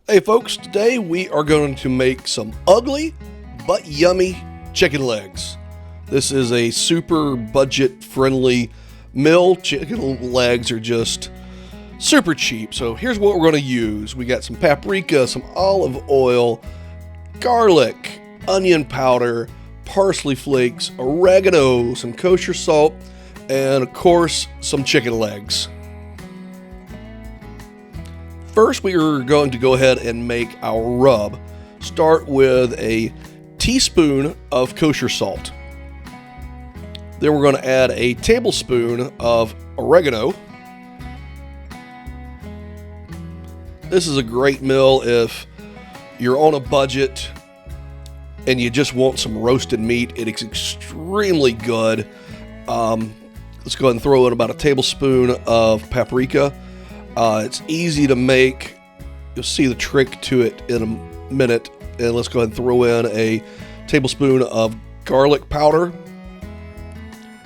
Hey folks, today we are going to make some ugly but yummy chicken legs. This is a super budget friendly meal. Chicken legs are just super cheap. So here's what we're going to use. We got some paprika, some olive oil, garlic, onion powder, parsley flakes, oregano, some kosher salt, and of course some chicken legs. First, we are going to go ahead and make our rub. Start with a teaspoon of kosher salt. Then we're going to add a tablespoon of oregano. This is a great meal if you're on a budget and you just want some roasted meat. It is extremely good. Let's go ahead and throw in about a tablespoon of paprika. It's easy to make. You'll see the trick to it in a minute. And let's go ahead and throw in a tablespoon of garlic powder.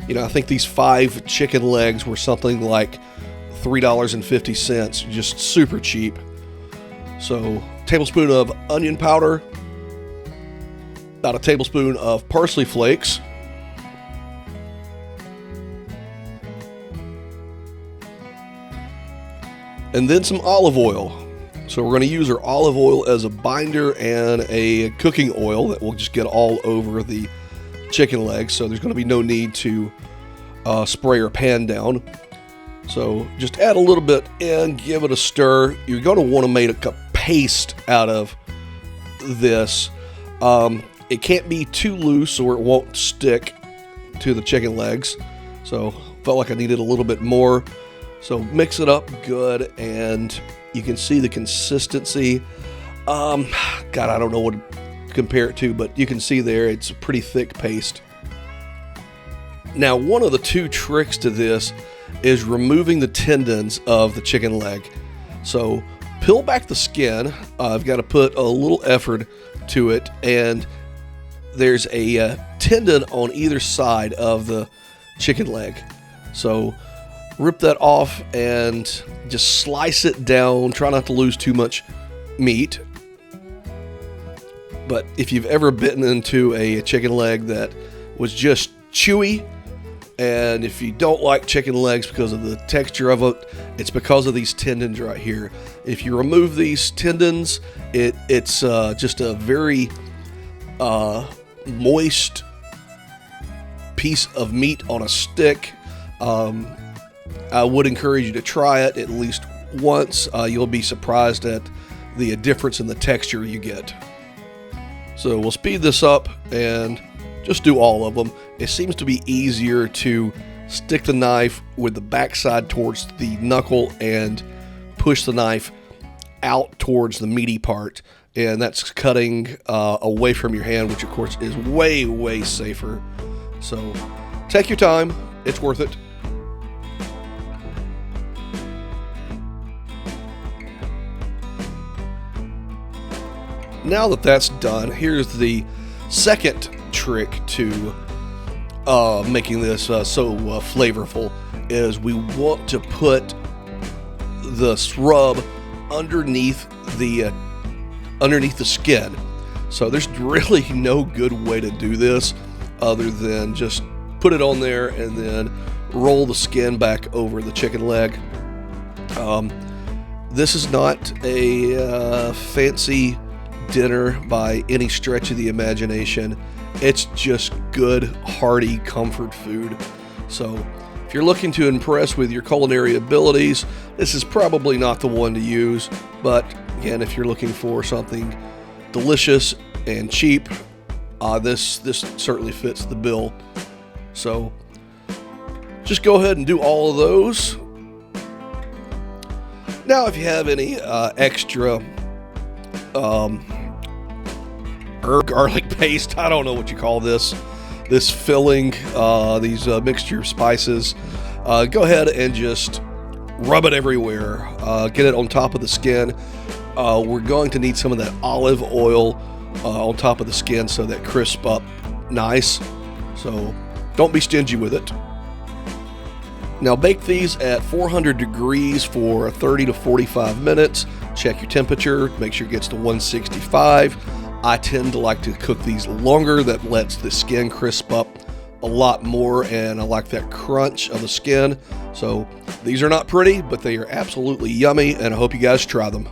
I think these 5 chicken legs were something like $3.50, just super cheap. So, tablespoon of onion powder, about a tablespoon of parsley flakes, and then some olive oil. So we're going to use our olive oil as a binder and a cooking oil that will just get all over the chicken legs. So there's going to be no need to spray or pan down. So just add a little bit in, give it a stir. You're going to want to make a paste out of this. It can't be too loose or it won't stick to the chicken legs. So felt like I needed a little bit more. So mix it up good, and you can see the consistency. God, I don't know what to compare it to, but you can see there it's a pretty thick paste. Now, one of the 2 tricks to this is removing the tendons of the chicken leg. So peel back the skin. I've got to put a little effort to it, and there's a tendon on either side of the chicken leg. So rip that off and just slice it down. Try not to lose too much meat. But if you've ever bitten into a chicken leg that was just chewy, and if you don't like chicken legs because of the texture of it, it's because of these tendons right here. If you remove these tendons, it's just a very moist piece of meat on a stick. I would encourage you to try it at least once. You'll be surprised at the difference in the texture you get. So we'll speed this up and just do all of them. It seems to be easier to stick the knife with the backside towards the knuckle and push the knife out towards the meaty part. And that's cutting away from your hand, which of course is way, way safer. So take your time. It's worth it. Now that that's done, here's the second trick to making this so flavorful, is we want to put the rub underneath the skin. So there's really no good way to do this other than just put it on there and then roll the skin back over the chicken leg. This is not a fancy dinner by any stretch of the imagination. It's just good, hearty comfort food. So if you're looking to impress with your culinary abilities, this is probably not the one to use. But again, if you're looking for something delicious and cheap, this certainly fits the bill. So just go ahead and do all of those. Now, if you have any extra herb garlic paste, I don't know what you call this filling, these mixture of spices, go ahead and just rub it everywhere. Get it on top of the skin. We're going to need some of that olive oil on top of the skin so that crisp up nice. So don't be stingy with it. Now bake these at 400 degrees for 30 to 45 minutes. Check your temperature, make sure it gets to 165. I tend to like to cook these longer. That lets the skin crisp up a lot more, and I like that crunch of the skin. So these are not pretty, but they are absolutely yummy, and I hope you guys try them.